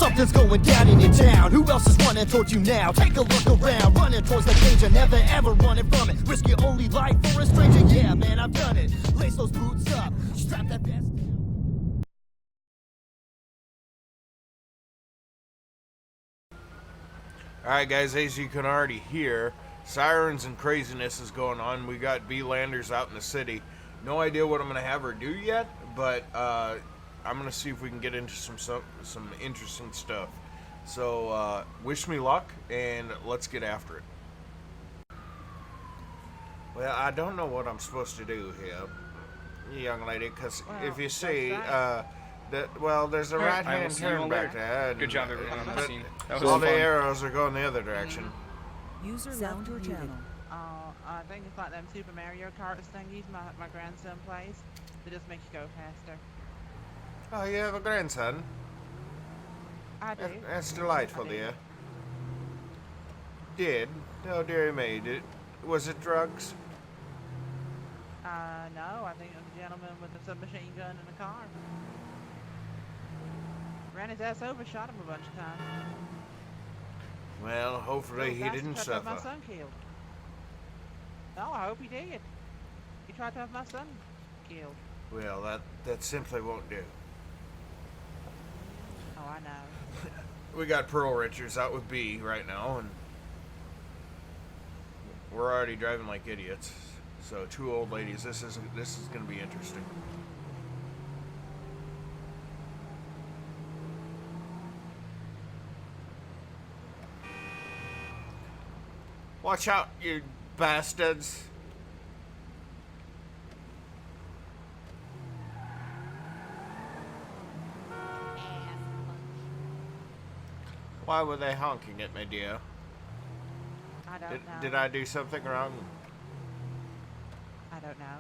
Something's going down in your town. Who else is running towards you now? Take a look around, running towards the danger, never ever running from it. Risk your only life for a stranger. Yeah, man, I've done it. Lace those boots up, strap that vest down. Alright guys, as you can already hear, sirens and craziness is going on. We got Bea Landers out in the city. No idea what I'm going to have her do yet, but I'm going to see if we can get into some interesting stuff. So wish me luck, and let's get after it. Well, I don't know what I'm supposed to do here, young lady, because if you see, there's a right-hand turn back there. Good job, everyone on the scene. That was all fun. the arrows are going the other direction. User left your channel. I think it's like them Super Mario Kart thingies my grandson plays. They just make you go faster. Oh, you have a grandson? I do. That's delightful, dear. Did? Oh, dear me. Was it drugs? No, I think it was a gentleman with a submachine gun in a car. Ran his ass over, shot him a bunch of times. Well, hopefully he didn't tried to have my suffer. son killed. No, I hope he did. He tried to have my son killed. Well, that simply won't do. Oh, I know. We got Pearl Richards out with B right now, and we're already driving like idiots. So, two old ladies. This is going to be interesting. Watch out, you bastards. Why were they honking at me, dear? I don't know. Did I do something wrong? I don't know.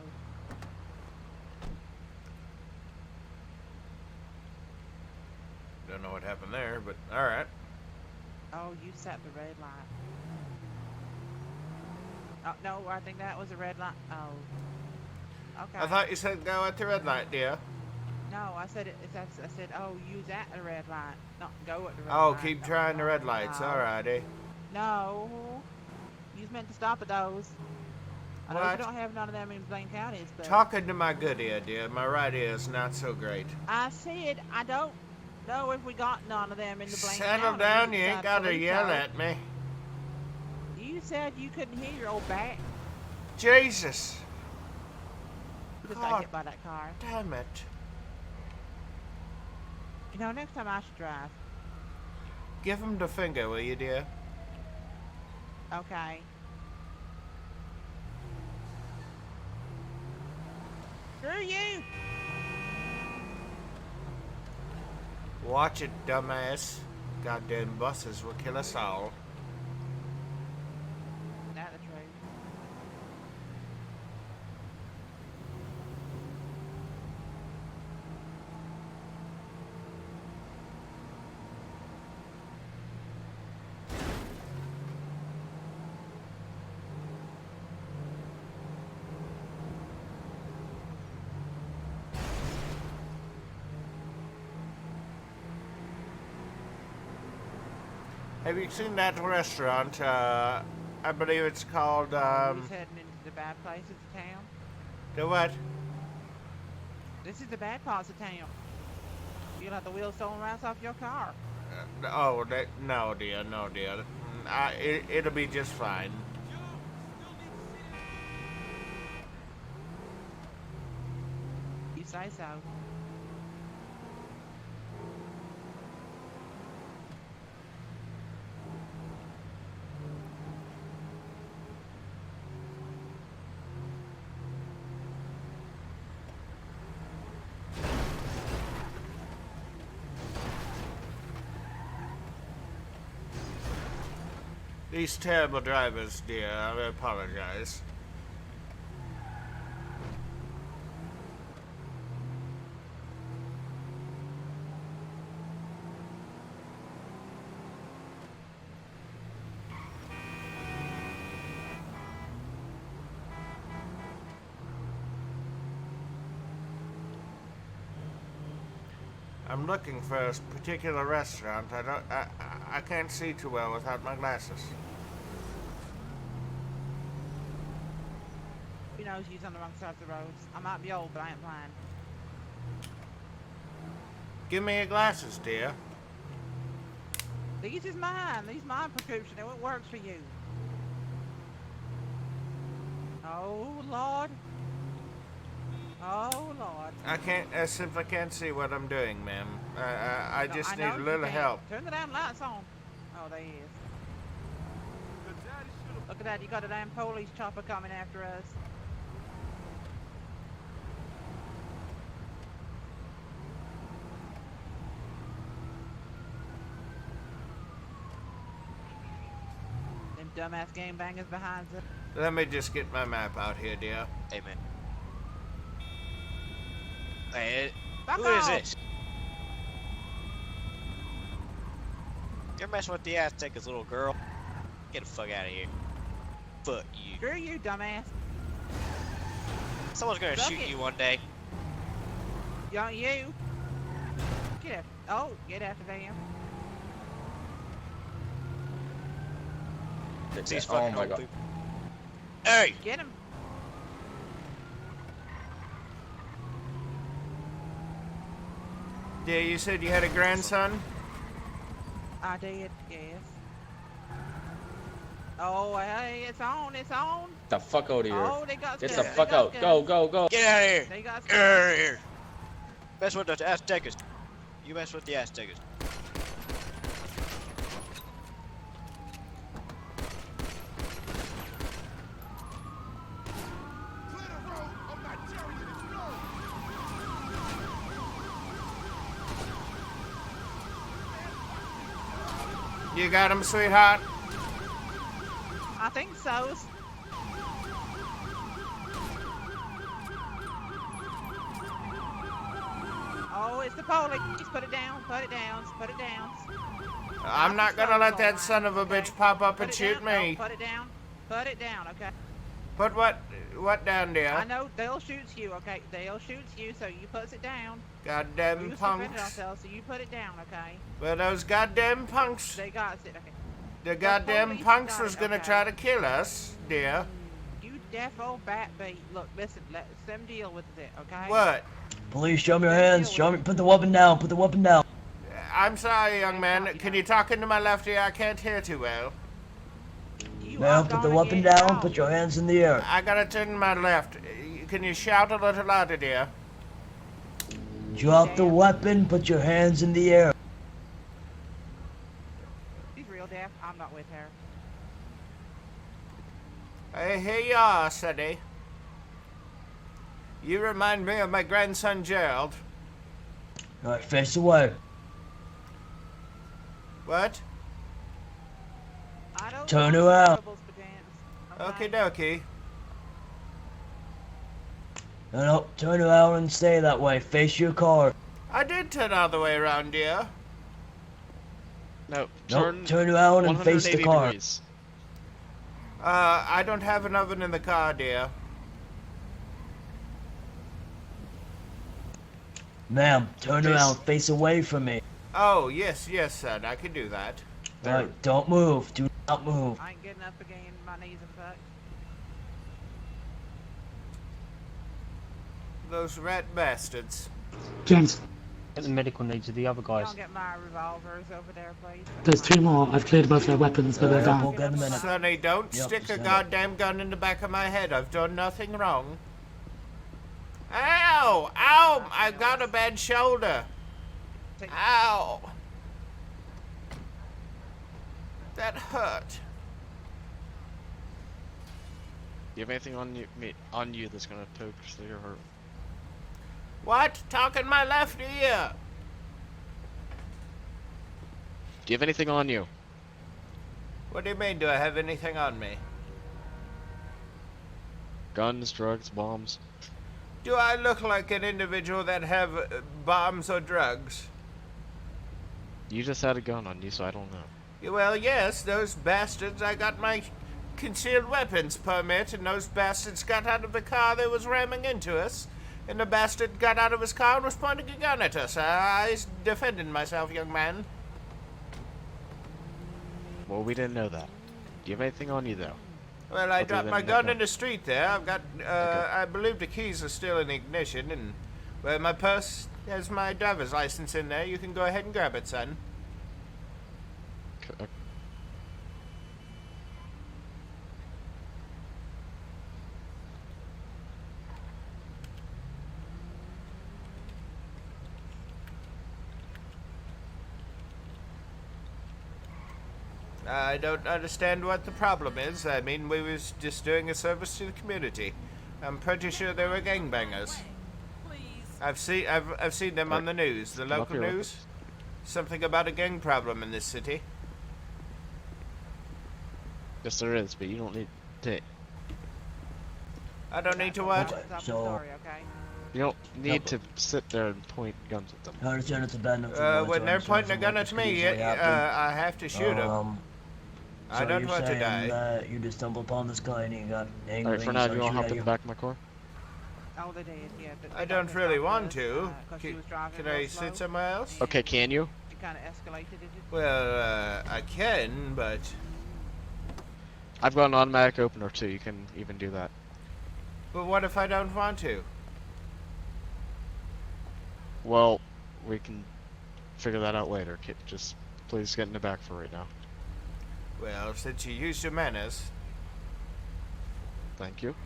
Don't know what happened there, but alright. Oh, you set the red light. Oh, no, I think that was a red light. Oh. Okay. I thought you said go at the red light, dear. No, I said I said, oh, use at the red light, not go at the red light. Oh, keep trying the red lights. No. Alrighty. No. You was meant to stop at those. I know What? you don't have none of them in Blaine counties, but... Talking to my good ear, dear. My right ear is not so great. I said I don't know if we got none of them in the Blaine counties. Settle down. You ain't got to yell at me. You said you couldn't hear your old back. Jesus. Just got hit by that car. Damn it. You know, next time I should drive. Give him the finger, will you, dear? Okay. Screw you! Watch it, dumbass. Goddamn buses will kill us all. Not the truth. Have you seen that restaurant? I believe it's called, He's heading into the bad places of town. the what? This is the bad parts of town. You'll have the wheels stolen right off your car. No, dear, no, dear. It'll be just fine. You say so. These terrible drivers, dear, I apologize. I'm looking for a particular restaurant. I can't see too well without my glasses. Who knows who's on the wrong side of the roads? I might be old, but I ain't blind. Give me your glasses, dear. These is mine. These mine prescription. It works for you. Oh, Lord. Oh, Lord. I simply can't see what I'm doing, ma'am. I No, just I need know a you little can't. help. Turn the damn lights on. Oh, there he is. Look at that. You got a damn police chopper coming after us. Them dumbass game bangers behind us. Let me just get my map out here, dear. Hey, man. Hey, Fuck who is off. this? You're messing with the Azteca's little girl. Get the fuck out of here. Fuck you. Screw you, dumbass. Someone's gonna Suck shoot it. you one day. Young you. Get after. Oh, get after them. These Oh fucking my old God. people. Hey! Get him. Dear, you said you had a grandson? I did, yes. Oh, hey, it's on, it's on. The fuck out of here. Oh, they got Get guns, the they fuck got out. guns. Go, go, go. Get out of here! They got Get out of here! Mess with the Aztecas. You mess with the Aztecas. You got him, sweetheart? I think so. Oh, it's the police. Put it down, put it down, put it down. I'm not gonna let that son of a Okay. bitch pop up Put and it shoot down. No, me. put it down. Put it down, okay? Put what down, I dear? know they'll shoot you, okay? They'll shoot you, so you put it down. Goddamn We was defending punks. ourselves, so you put it down, okay? Well, those goddamn punks. They got it, okay? The goddamn police punks got was it, gonna okay. try to kill us, dear. You deaf old bat bait. Look, listen, let them deal with it, okay? What? Police, show me your hands. Show me. Put the weapon down. Put the weapon down. I'm sorry, young man. Can you talk into my left ear? I can't hear too well. You Now are put the gonna weapon get down. out. Put your hands in the air. I gotta turn my left. Can you shout a little louder, dear? Drop the weapon. Put your hands in the air. She's real deaf. I'm not with her. Here you are, Sonny. You remind me of my grandson, Gerald. All right, face away. What? I don't Turn want around. troubles for dance, Okie dokie. No, turn around and stay that way. Face your car. I did turn all the way around, dear. No, Nope, turn around and face the 180 car. degrees. I don't have an oven in the car, dear. Ma'am, turn Face- around. Face away from me. Oh, yes, son. I can do that. All right, don't move. Do not move. I ain't getting up again. My knees are fucked. Those rat bastards. James, Get the medical needs of the other guys. Don't get my revolvers over there, please. there's two more. I've cleared both their weapons, but they're We'll gone. get him in a... Sonny, don't Yep, stick a send it. goddamn gun in the back of my head. I've done nothing wrong. Ow! Ow! I got a bad shoulder. Ow! That hurt. Do you have anything on you that's gonna poke or hurt? What? Talk in my left ear. Do you have anything on you? What do you mean? Do I have anything on me? Guns, drugs, bombs? Do I look like an individual that have bombs or drugs? You just had a gun on you, so I don't know. Well, yes, those bastards. I got my concealed weapons permit, and those bastards got out of the car they was ramming into us. And the bastard got out of his car and was pointing a gun at us. I defended myself, young man. Well, we didn't know that. Do you have anything on you, though? Well, I Other dropped than my that gun gun. in the street there. I've got, I believe the keys are still in the ignition, and, well, my purse has my driver's license in there. You can go ahead and grab it, son. Okay. I don't understand what the problem is. I mean, we was just doing a service to the community. I'm pretty sure they were gangbangers. I've seen them on the news, the Come up local here, news. Something about a gang problem in this city. Yes, there is, but you don't need to. I don't need to what? Okay, Stop the so- story, okay? You don't need to sit there and point guns at them. I understand it's a bad enough. for When you, they're so pointing a something gun like at this me, could easily happen. I have to shoot them. I So don't you're want to saying die. that you just stumbled upon this guy and he got angry. Alright, for now, and do you want to hop started in the back of my car? Oh, they did, yeah. But I they got don't pissed really off want with us, to. 'cause she was driving Can real I slow. sit somewhere else? Okay, can you? She kind of escalated, did you? Well, I can, but I've got an automatic opener too. You can even do that. what if I don't want to? Well, we can figure that out later. Just please get in the back for right now. Well, since you used your manners, Thank you.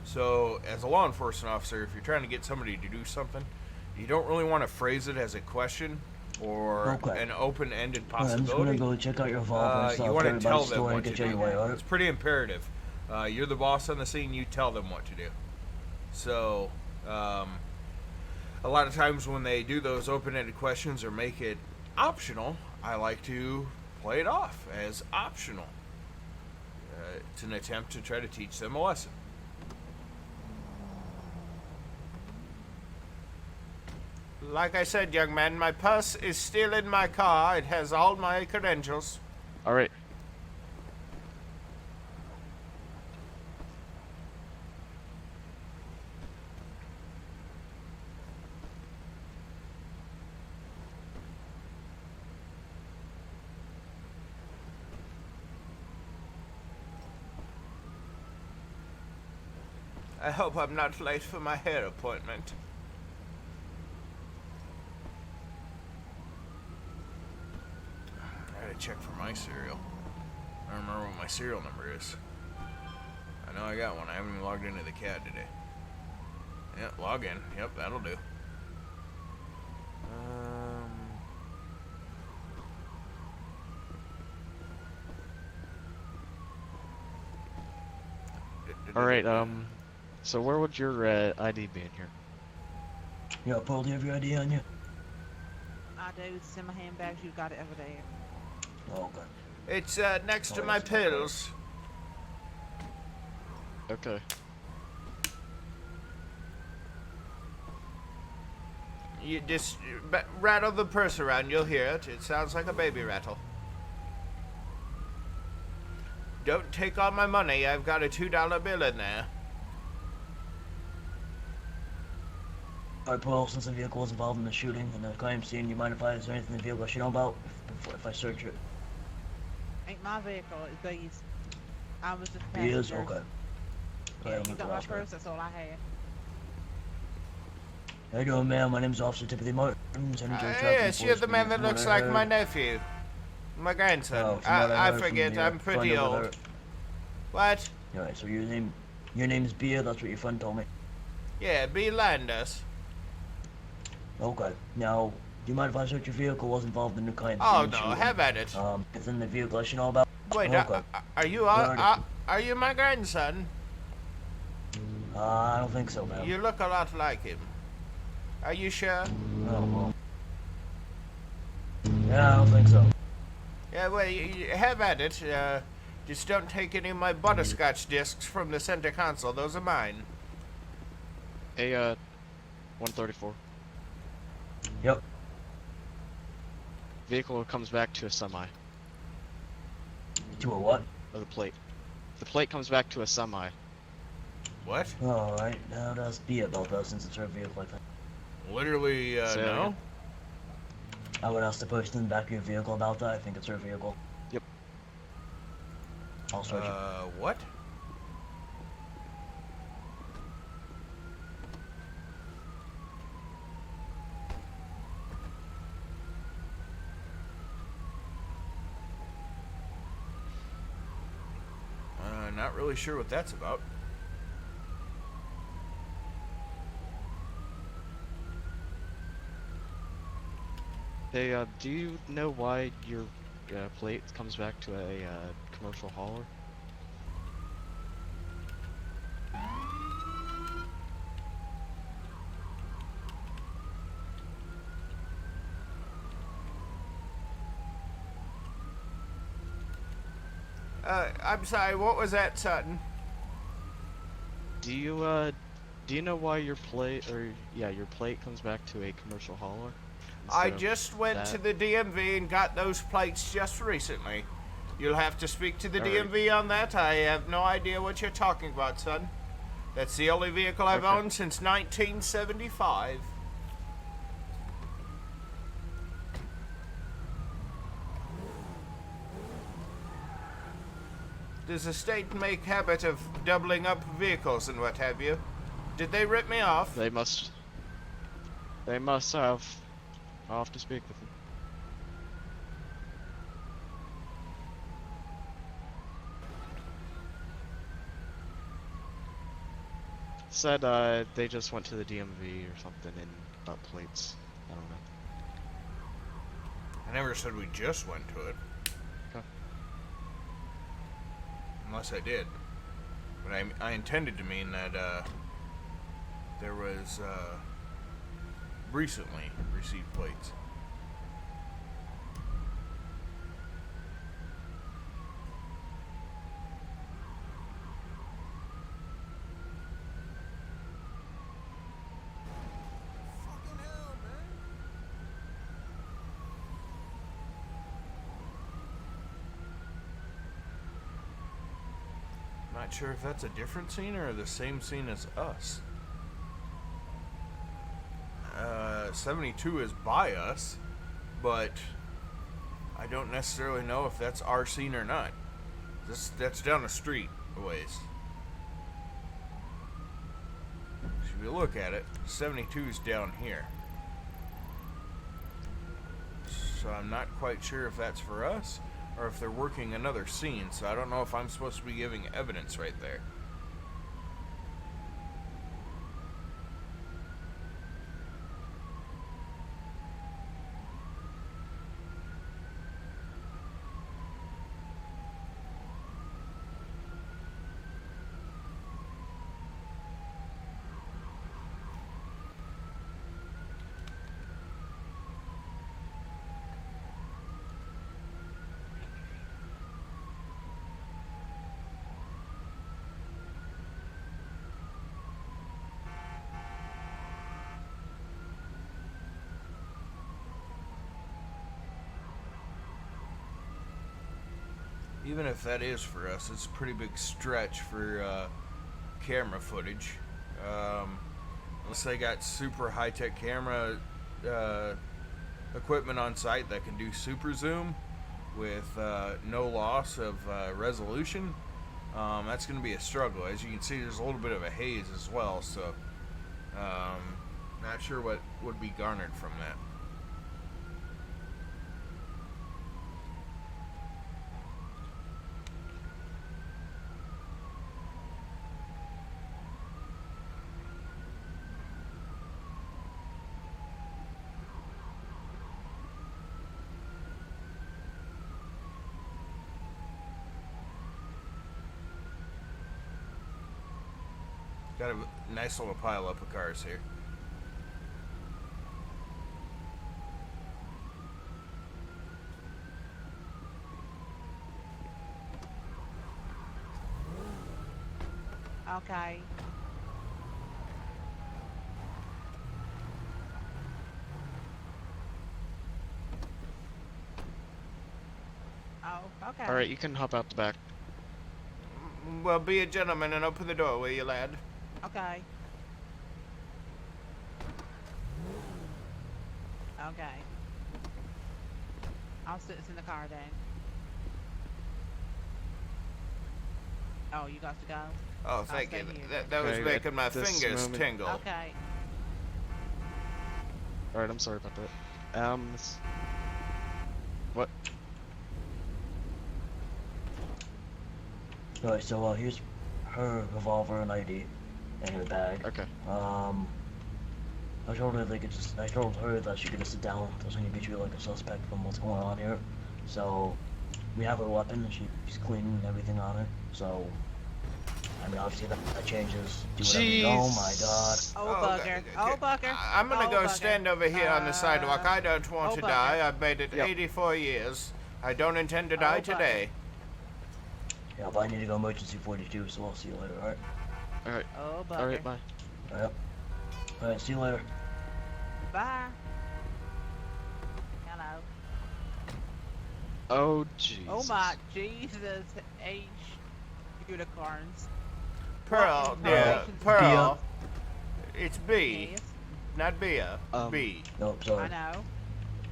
so as a law enforcement officer, if you're trying to get somebody to do something, you don't really want to phrase it as a question or Okay. an open-ended Alright, I'm just gonna possibility. go check out your vault and You stuff. want to Everybody's tell them story what to and get you do. anyway, alright? It's pretty imperative. You're the boss on the scene. You tell them what to do. So, a lot of times when they do those open-ended questions or make it optional, I like to play it off as optional. It's an attempt to try to teach them a lesson. Like I said, young man, my purse is still in my car. It has all my credentials. Alright. I hope I'm not late for my hair appointment. I gotta check for my serial. I don't remember what my serial number is. I know I got one. I haven't even logged into the CAD today. Yeah, log in. Yep, that'll do. Alright, so where would your ID be in here? Yeah, Paul, do you have your ID on you? I do. It's in my handbags. You got it over there. Oh, okay. It's next to Oh, my it's in my pills. Okay. You just rattle the purse around. You'll hear it. It sounds like a baby rattle. Don't take all my money. I've got a $2 bill in there. Alright, Paul, since the vehicle was involved in the shooting and the crime scene, you mind if is there anything in the vehicle I should know about if I search it? Ain't my vehicle. It's these. I was just He is? passengers. Okay. Yeah, Alright, you I'm got gonna my ask her. purse. That's all I had. How you doing, ma'am? My name's Officer Timothy Martin. Yes, you're the man that looks like my nephew. My grandson. Oh, from what I heard from forget. your I'm pretty friend over old. there. What? Alright, so your name's Bea, that's what your friend told me. Yeah, Bea Landers. Okay. Now, do you mind if I search your vehicle was involved in the crime Oh scene no, shooting? have at it. It's in the vehicle I should know about? Wait, okay. are you Alrighty. are you my grandson? I don't think so, ma'am. You look a lot like him. Are you sure? Oh, well. Yeah, I don't think so. Yeah, well, you have at it. Just don't take any of my butterscotch discs from the center console. Those are mine. Hey, 134. Yep. Vehicle comes back to a semi. To a what? Or the plate. The plate comes back to a semi. What? Alright, how does Bea about that since it's her vehicle, I think? Literally, Say that no. again? I would ask the person in the back of your vehicle about that. I think it's her vehicle. Yep. I'll search it. What? Not really sure what that's about. Hey, do you know why your plate comes back to a commercial hauler? I'm sorry, what was that, Sutton? Do you know why your plate, your plate comes back to a commercial hauler? I instead of just went that? to the DMV and got those plates just recently. You'll have to speak to the Alright. DMV on that. I have no idea what you're talking about, son. That's the only vehicle I've Okay. owned since 1975. Does the state make habit of doubling up vehicles and what have you? Did they rip me off? They must have. I'll have to speak with them. Said they just went to the DMV or something and got plates. I don't know. I never said we just went to it. Okay. Unless I did. But I intended to mean that there was recently received plates. Not sure if that's a different scene or the same scene as us. 72 is by us, but I don't necessarily know if that's our scene or not. That's down the street a ways. If you look at it, 72 is down here. So I'm not quite sure if that's for us or if they're working another scene, so I don't know if I'm supposed to be giving evidence right there. Even if that is for us, it's a pretty big stretch for camera footage. Unless they got super high-tech camera equipment on site that can do super zoom with no loss of resolution, that's going to be a struggle. As you can see, there's a little bit of a haze as well, so not sure what would be garnered from that. Got a nice little pile up of cars here. Okay. Oh, okay. Alright, you can hop out the back. Well, be a gentleman and open the door, will you, lad? Okay. Okay. I'll sit this in the car then. Oh, you got to go? Oh, thank stay you. here. That was Okay, making my at this fingers moment- tingle. Okay. Alright, I'm sorry about that. What? Alright, so here's her revolver and ID in her bag. Okay. I told her I told her that she could just sit down. Doesn't need to be treated like a suspect from what's going on here. So we have her weapon and she's clean and everything on her. So I mean, obviously that changes. Do whatever you Jeez. Oh my god. Oh, bugger. Oh, bugger. I'm gonna Oh, go bugger. stand over here on the sidewalk. I don't want oh, to bugger. die. I've made it Yep. 84 years. I don't intend to die bugger. today. Yeah, but I need to go emergency 42, so I'll see you later, alright? Alright. Oh, bugger. Alright, bye. Yep. Alright, see you later. Bye. Hello. Oh, jeez. Oh my Jesus H unicorns. Pearl, What yeah, information- Pearl. It's B, Yes, not Bea. Um, B. Nope, I sorry. know.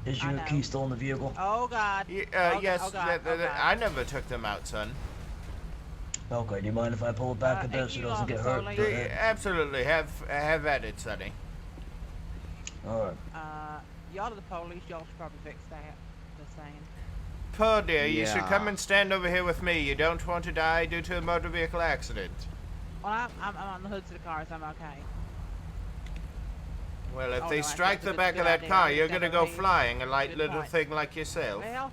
Is I your know. key still in the vehicle? Oh God. Yes, oh God, I never took them out, son. Okay, do you mind if I pull it back a bit so she you doesn't on get the hurt? solely- Absolutely, have at it, sonny. Alright. Y'all are the police. Y'all should probably fix that. Just saying. Pearl, dear, you should Yeah. come and stand over here with me. You don't want to die due to a motor vehicle accident. Well, I'm on the hoods of the cars. I'm okay. Well, if Oh, they no, strike actually, the it's a back good of that idea. car, I you're think gonna that go would be flying, a light good little point. thing like yourself. Well,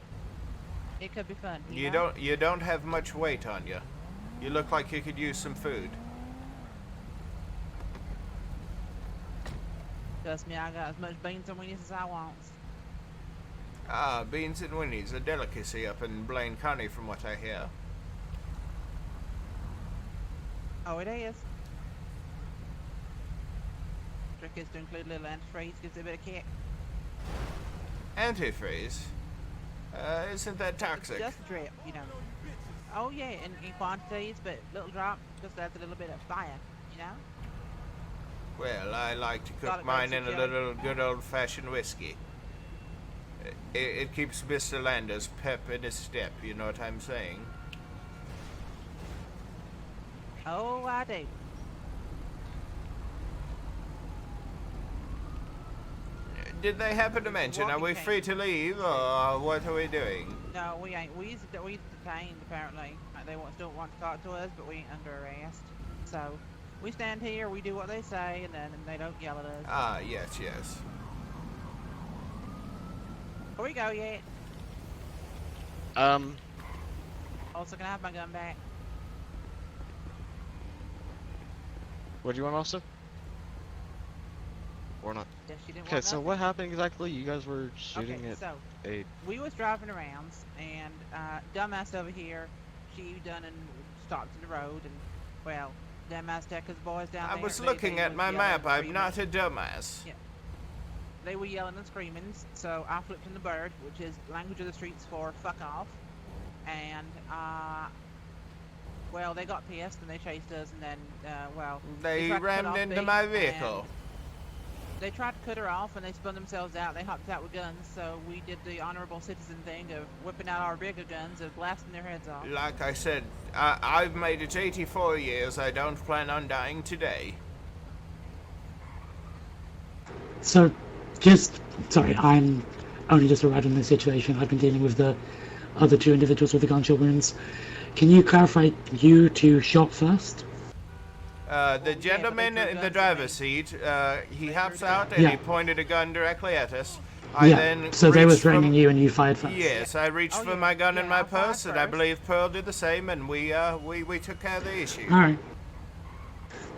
it could be fun. You know? don't have much weight on you. You look like you could use some food. Trust me, I got as much beans and weenies as I want. Ah, beans and winnies, a delicacy up in Blaine County, from what I hear. Oh, it is. Trick is to include a little antifreeze, gives it a bit of kick. Antifreeze? Isn't that toxic? Just a drip, you know. Oh yeah, in quantities, but little drop just adds a little bit of fire, you know. Well, I like to Thought cook it mine goes in a to little good old-fashioned whiskey. It keeps Mr. Landers pep in his step, you know what I'm saying? Oh, I do. Did they happen to mention, are we Walking free to leave, or what are we doing? No, we ain't. We detained apparently. They still want to talk to us, but we ain't under arrest. So we stand here, we do what they say, and then they don't yell at us. Ah, yes, yes. Here we go yet. Also, can I have my gun back? What do you want, officer? Or not? Yes, she didn't Okay, want so nothing. what happened exactly? You guys were shooting Okay, at so a... we was driving around, and dumbass over here, she done and stopped in the road, and well, dumbass Texas boys down I there. was they looking at was my yelling map, and I'm screaming. not a dumbass. Yeah. They were yelling and screaming, so I flipped in the bird, which is language of the streets for fuck off, and well, they got pissed and they chased us, and then well, They tried to cut rammed off into Bea, my and vehicle. They tried to cut her off, and they spun themselves out. They hopped out with guns, so we did the honorable citizen thing of whipping out our bigger guns and blasting their heads off. Like I said, I've made it 84 years. I don't plan on dying today. So, sorry, I'm only just arrived in this situation. I've been dealing with the other two individuals with the gunshot wounds. Can you clarify you two shot first? The gentleman threw in the guns at driver's me. seat, he hops out and Yeah. he pointed a gun directly at us. So they were reached for- threatening you and you fired first? Yes, I reached Oh, for yeah, my gun in yeah, my I fired purse, and I first. believe Pearl did the same, and we took care of the issue. Alright.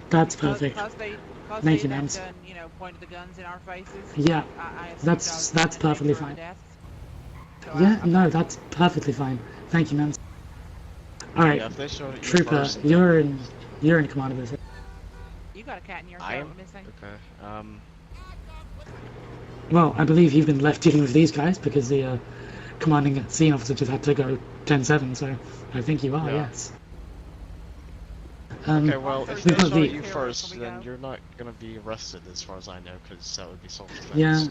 That's perfect. Cause they Thank you, then Nance. done, you know, pointed the guns in our faces. Yeah, I assumed that's- I was that's gonna perfectly take her fine. death. So Yeah, no, that's perfectly fine. Thank you, man. Alright, Yeah, if they showed it you Trooper, first, then- you're in command of this. You got a cat in your I throat am? missing. Okay, Well, I believe you've been left dealing with these guys because the commanding scene officer just had to go 10-7, so I think you are, Yeah. yes. Okay, well, if we've they got shot the- you first, Here we then go. you're not gonna be arrested as far as I know, because that would be self-defense. Yeah,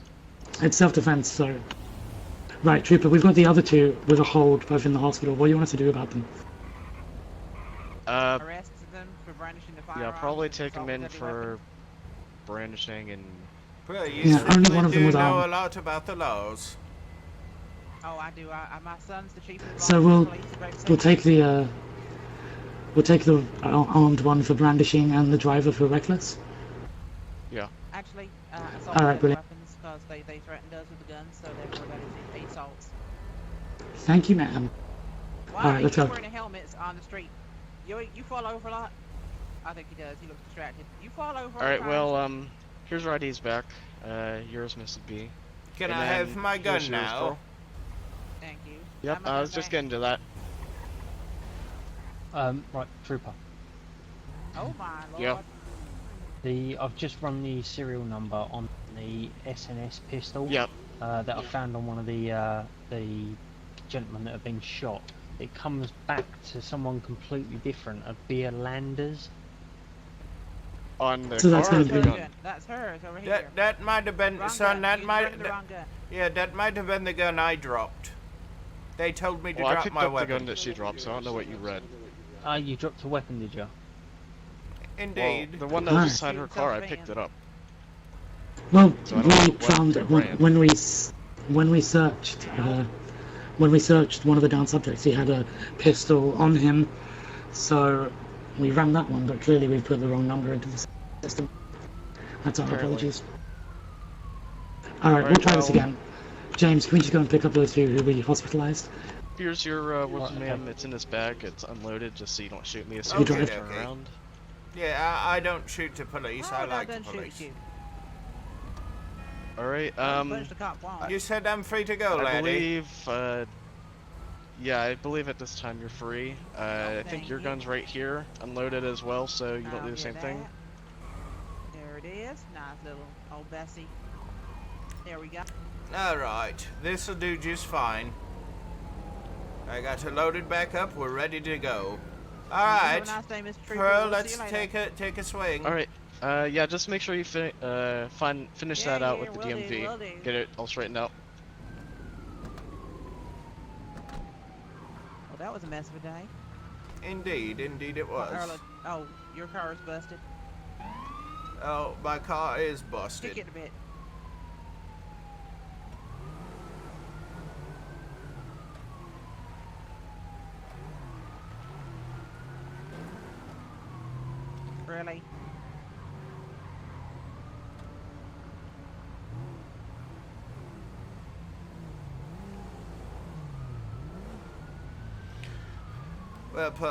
it's self-defense, so... Right, Trooper, we've got the other two with a hold, both in the hospital. What do you want us to do about them? Arrested them for brandishing the firearm. Yeah, probably and take them assault in with deadly for weapons. brandishing and... Well, you Yeah, only certainly one of them do was know armed. a lot about the laws. Oh, I do. My son's the chief of the So police. we'll take the armed one for brandishing and the driver for reckless. Actually, assault All with right, deadly brilliant. weapons because they threatened us with the guns, so therefore that is assaults. Thank you, ma'am. Why All right, are let's you go. wearing helmets on the street? You fall over a lot? I think he does. He looks distracted. You fall over. Alright, well, here's your IDs back. Yours, Mrs. B. Can And I then have my here's gun yours, now? girl. Thank you. Yep, I'm a I was gun just back. getting to that. Right, Trooper. Oh my lord. Yeah. I've just run the serial number on the SNS pistol. Yep. That I found on one of the gentlemen that have been shot. It comes back to someone completely different, a Bea Landers. On the So that's car or gonna the be- gun? That's hers over here. That might have been, Wrong son. gun. That You might. running the wrong gun. Yeah, that might have been the gun I dropped. They told me to Well, I drop picked my up weapon. the gun that she dropped, so I don't know what you read. You dropped a weapon, did you? Indeed. Well, the one that was Nice. inside her car, I picked it up. Well, So I don't we know what found the when, brand. when we searched one of the down subjects, he had a pistol on him, so we ran that one. But clearly, we've put the wrong number into the system. That's our Apparently. apologies. All right, we'll Alright, try this well- again. James, can we just go and pick up those two who we hospitalized? Here's your weapon, okay. ma'am. It's in this bag. It's unloaded, just so you don't shoot me as Okay, soon as I okay. turn around. Yeah, I don't shoot the police. Oh, I no, like the then shoot police. you. Alright, Punch the cop once. You said I'm free to go, I laddie. believe, yeah, I believe at this time you're free. I think thank your you. gun's right here, unloaded as well, so you don't I'll do the get same thing. that. There it is. Nice little old Bessie. There we go. Alright, this'll do just fine. I got it loaded back up. We're ready to go. Alright, Have a nice day, Mr. Trooper. Pearl, We'll let's see you later. take a swing. Alright, yeah, just make sure you finish Yeah, that out yeah, with the will do, DMV. will do. Get it all straightened out. Well, that was a mess of a day. Indeed it was. Earl, oh, your car is busted. Oh, my car is Kick busted. it a bit. Really? Well, Pearl,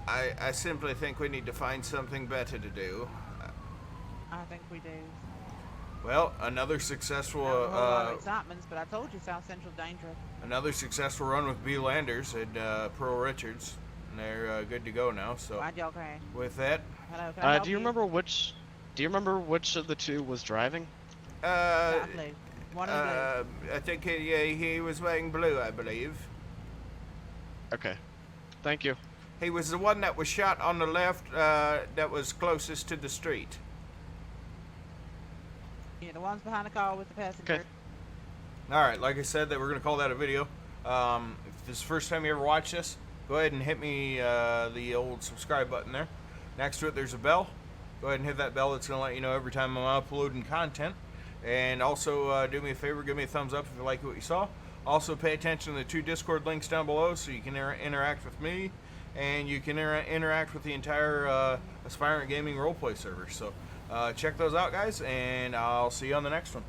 I simply think we need to find something better to do. I think we do. Well, another successful Not a whole lot of excitements, but I told you South Central's dangerous. another successful run with Bea Landers and Pearl Richards, and they're good to go now. So Why'd y'all crash? with that, Hello, can I help Do you remember which of the two was driving? Not blue. One of the blue. I think he was wearing blue, I believe. Okay. Thank you. He was the one that was shot on the left, that was closest to the street. Yeah, the ones behind the car with the passenger. Okay. All right, like I said, that we're gonna call that a video. If this is the first time you ever watch this, go ahead and hit me the old subscribe button there. Next to it, there's a bell. Go ahead and hit that bell. It's gonna let you know every time I'm uploading content. And also, do me a favor, give me a thumbs up if you like what you saw. Also, pay attention to the 2 Discord links down below so you can interact with me, and you can interact with the entire Aspirant Gaming roleplay server. So check those out, guys, and I'll see you on the next one.